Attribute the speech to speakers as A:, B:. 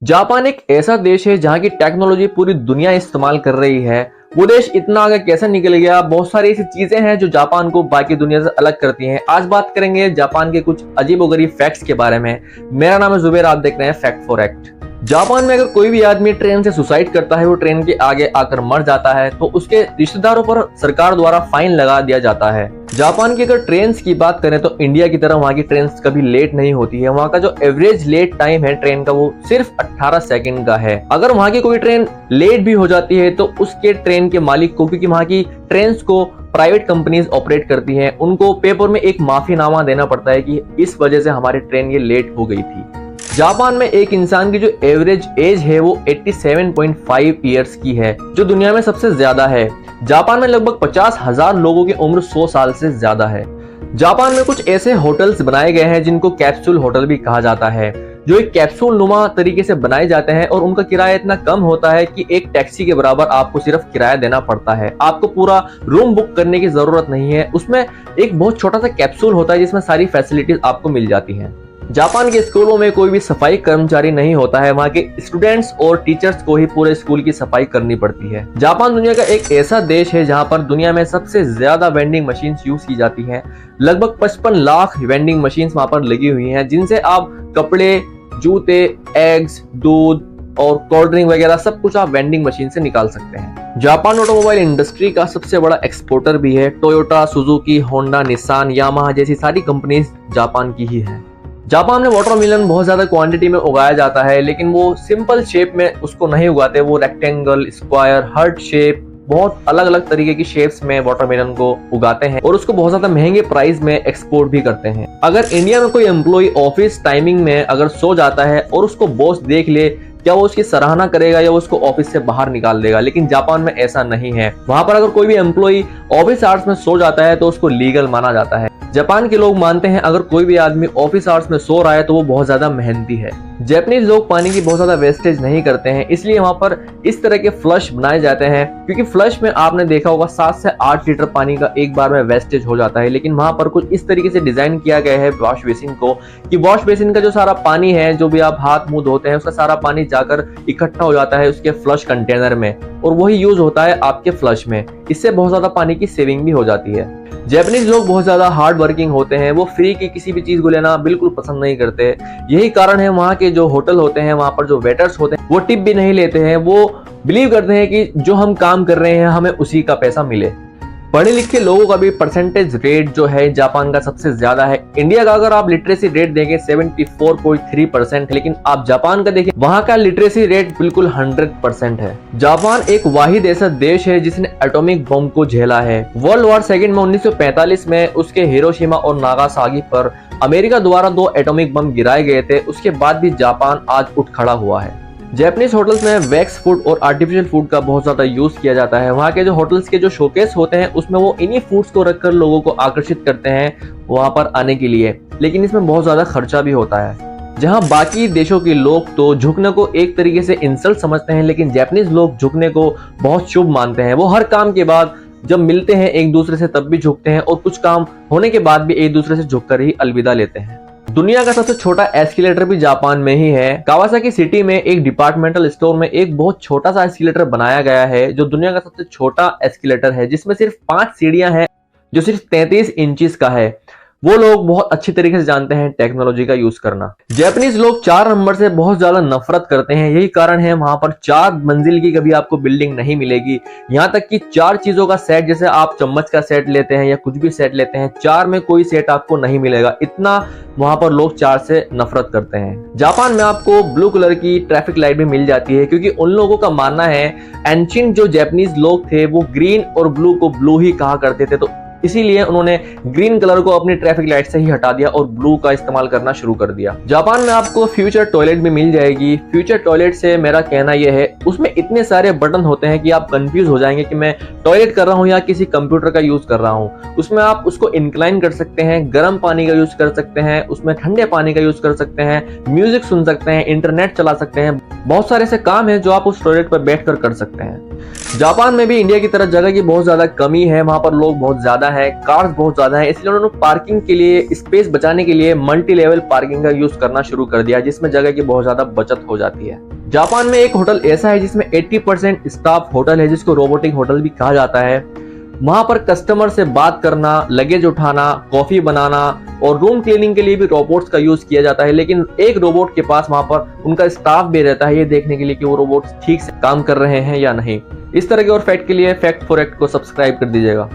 A: Japan एक ऐसा देश है जहां की टेक्नोलॉजी पूरी दुनिया इस्तेमाल कर रही है। वो देश इतना आगे कैसे निकल गया, बहुत सारी ऐसी चीजें हैं जो जापान को बाकी दुनिया से अलग करती हैं। आज बात करेंगे जापान के कुछ अजीबोगरीब फैक्ट्स के बारे में। मेरा नाम है जुबेर, आप देख रहे हैं फैक्ट फॉर एक्ट। जापान में अगर कोई भी आदमी ट्रेन से सुसाइड करता है, वो ट्रेन के आगे आकर मर जाता है, तो उसके रिश्तेदारों पर सरकार द्वारा फाइन लगा दिया जाता है। जापान की अगर ट्रेन की बात करें तो इंडिया की तरह वहाँ की ट्रेन कभी लेट नहीं होती है। वहाँ का जो एवरेज लेट टाइम है ट्रेन का, वो सिर्फ 18 सेकंड का है। अगर वहाँ की कोई ट्रेन लेट भी हो जाती है तो उसके ट्रेन के मालिक को, क्योंकि वहाँ की ट्रेन को प्राइवेट कंपनीज ऑपरेट करती हैं, उनको पेपर में एक माफीनामा देना पड़ता है कि इस वजह से हमारी ट्रेन ये लेट हो गई थी। जापान में एक इंसान की जो एवरेज एज है वो 87.5 ईयर्स की है, जो दुनिया में सबसे ज्यादा है। जापान में लगभग 50,000 लोगों की उम्र 100 साल से ज्यादा है। जापान में कुछ ऐसे होटल्स बनाए गए हैं जिनको कैप्सूल होटल भी कहा जाता है, जो एक कैप्सूल नुमा तरीके से बनाए जाते हैं और उनका किराया इतना कम होता है कि एक टैक्सी के बराबर आपको सिर्फ किराया देना पड़ता है। आपको पूरा रूम बुक करने की जरूरत नहीं है। उसमें एक बहुत छोटा सा कैप्सूल होता है जिसमें सारी फैसिलिटीज आपको मिल जाती हैं। जापान के स्कूलों में कोई भी सफाई कर्मचारी नहीं होता है। वहाँ के स्टूडेंट्स और टीचर्स को ही पूरे स्कूल की सफाई करनी पड़ती है। जापान दुनिया का एक ऐसा देश है जहाँ पर दुनिया में सबसे ज्यादा वेंडिंग मशीन्स यूज की जाती हैं। लगभग 55 लाख वेंडिंग मशीन्स वहाँ पर लगी हुई हैं, जिनसे आप कपड़े, जूते, एग्स, दूध और कोल्ड ड्रिंक वगैरह सब कुछ आप वेंडिंग मशीन से निकाल सकते हैं। जापान ऑटोमोबाइल इंडस्ट्री का सबसे बड़ा एक्सपोर्टर भी है। Toyota, Suzuki, Honda, Nissan, Yamaha जैसी सारी कंपनीज जापान की ही है। जापान में वाटरमेलन बहुत ज्यादा क्वांटिटी में उगाया जाता है, लेकिन वो सिंपल शेप में उसको नहीं उगाते। वो रेक्टेंगल, स्क्वायर, हार्ट शेप, बहुत अलग अलग तरीके की शेप्स में वाटरमेलन को उगाते हैं और उसको बहुत ज्यादा महंगे प्राइस में एक्सपोर्ट भी करते हैं। अगर इंडिया में कोई एम्प्लॉय ऑफिस टाइमिंग में अगर सो जाता है और उसको बॉस देख ले, क्या वो उसकी सराहना करेगा या वो उसको ऑफिस से बाहर निकाल देगा? लेकिन जापान में ऐसा नहीं है। वहां पर अगर कोई भी एम्प्लॉय ऑफिस आवर्स में सो जाता है तो उसको लीगल माना जाता है। जापान के लोग मानते हैं अगर कोई भी आदमी ऑफिस आवर्स में सो रहा है तो वो बहुत ज्यादा मेहनती है। जापानीज लोग पानी की बहुत ज्यादा वेस्टेज नहीं करते हैं, इसलिए वहां पर इस तरह के फ्लश बनाए जाते हैं, क्योंकि फ्लश में आपने देखा होगा 7 से 8 लीटर पानी का एक बार में वेस्टेज हो जाता है। लेकिन वहां पर कुछ इस तरीके से डिजाइन किया गया है वॉश बेसिन को, कि वॉश बेसिन का जो सारा पानी है, जो भी आप हाथ मुंह धोते हैं, उसका सारा पानी जाकर इकट्ठा हो जाता है उसके फ्लश कंटेनर में और वही यूज होता है आपके फ्लश में। इससे बहुत ज्यादा पानी की सेविंग भी हो जाती है। जापानीज लोग बहुत ज्यादा हार्ड वर्किंग होते हैं। वो फ्री की किसी भी चीज को लेना बिल्कुल पसंद नहीं करते। यही कारण है वहाँ के जो होटल होते हैं, वहां पर जो वेटर्स होते हैं, वो टिप भी नहीं लेते हैं। वो बिलीव करते हैं कि जो हम काम कर रहे हैं हमें उसी का पैसा मिले। पढ़े लिखे लोगों का भी परसेंटेज रेट जो है जापान का सबसे ज्यादा है। इंडिया का अगर आप लिटरेसी रेट देखें 74.3% है, लेकिन आप जापान का देखें वहां का लिटरेसी रेट बिल्कुल 100% है। जापान एक वाहिद ऐसा देश है जिसने एटॉमिक बम को झेला है। वर्ल्ड वॉर सेकंड में 1945 में उसके हिरोशिमा और नागासाकी पर अमेरिका द्वारा 2 एटॉमिक बम गिराए गए थे। उसके बाद भी जापान आज उठ खड़ा हुआ है। जापानीज होटल्स में वैक्स फूड और आर्टिफिशियल फूड का बहुत ज्यादा यूज किया जाता है। वहाँ के जो होटल्स के जो शोकेस होते हैं उसमें वो इन्हीं फूड्स को रखकर लोगों को आकर्षित करते हैं वहां पर आने के लिए, लेकिन इसमें बहुत ज्यादा खर्चा भी होता है। जहां बाकी देशों के लोग तो झुकने को एक तरीके से इंसल्ट समझते हैं, लेकिन जापानीज लोग झुकने को बहुत शुभ मानते हैं। वो हर काम के बाद जब मिलते हैं एक दूसरे से तब भी झुकते हैं और कुछ काम होने के बाद भी एक दूसरे से झुककर ही अलविदा लेते हैं। दुनिया का सबसे छोटा एस्केलेटर भी जापान में ही है। कावासाकी सिटी में एक डिपार्टमेंटल स्टोर में एक बहुत छोटा सा एस्केलेटर बनाया गया है, जो दुनिया का सबसे छोटा एस्केलेटर है, जिसमें सिर्फ 5 सीढ़ियां हैं, जो सिर्फ 33 इंचेस का है। वो लोग बहुत अच्छी तरीके से जानते हैं टेक्नोलॉजी का यूज करना। जापानीज लोग 4 नंबर से बहुत ज्यादा नफरत करते हैं। यही कारण है वहां पर 4 मंजिल की कभी आपको बिल्डिंग नहीं मिलेगी। यहाँ तक कि 4 चीजों का सेट, जैसे आप चम्मच का सेट लेते हैं या कुछ भी सेट लेते हैं, 4 में कोई सेट आपको नहीं मिलेगा। इतना वहां पर लोग 4 से नफरत करते हैं। जापान में आपको ब्लू कलर की ट्रैफिक लाइट भी मिल जाती है, क्योंकि उन लोगों का मानना है एंशिएंट जो जापानीज लोग थे वो ग्रीन और ब्लू को ब्लू ही कहा करते थे, तो इसीलिए उन्होंने ग्रीन कलर को अपनी ट्रैफिक लाइट से ही हटा दिया और ब्लू का इस्तेमाल करना शुरू कर दिया। जापान में आपको फ्यूचर टॉयलेट भी मिल जाएगी। फ्यूचर टॉयलेट से मेरा कहना यह है, उसमें इतने सारे बटन होते हैं कि आप कंफ्यूज हो जाएंगे कि मैं टॉयलेट कर रहा हूं या किसी कंप्यूटर का यूज कर रहा हूं। उसमें आप उसको इंक्लाइन कर सकते हैं, गर्म पानी का यूज कर सकते हैं, उसमें ठंडे पानी का यूज कर सकते हैं, म्यूजिक सुन सकते हैं, इंटरनेट चला सकते हैं। बहुत सारे ऐसे काम है जो आप उस टॉयलेट पर बैठकर कर सकते हैं। जापान में भी इंडिया की तरह जगह की बहुत ज्यादा कमी है। वहां पर लोग बहुत ज्यादा है, कार्स बहुत ज्यादा है, इसलिए उन्होंने पार्किंग के लिए, स्पेस बचाने के लिए मल्टी लेवल पार्किंग का यूज करना शुरू कर दिया, जिसमें जगह की बहुत ज्यादा बचत हो जाती है। जापान में एक होटल ऐसा है जिसमें 80% स्टाफ होटल है, जिसको रोबोटिक होटल भी कहा जाता है। वहां पर कस्टमर से बात करना, लगेज उठाना, कॉफी बनाना और रूम क्लीनिंग के लिए भी रोबोट्स का यूज किया जाता है, लेकिन एक रोबोट के पास वहां पर उनका स्टाफ भी रहता है, ये देखने के लिए कि वो रोबोट्स ठीक से काम कर रहे हैं या नहीं। इस तरह के और फैक्ट के लिए फैक्ट फॉर एक्ट को सब्सक्राइब कर दीजिएगा।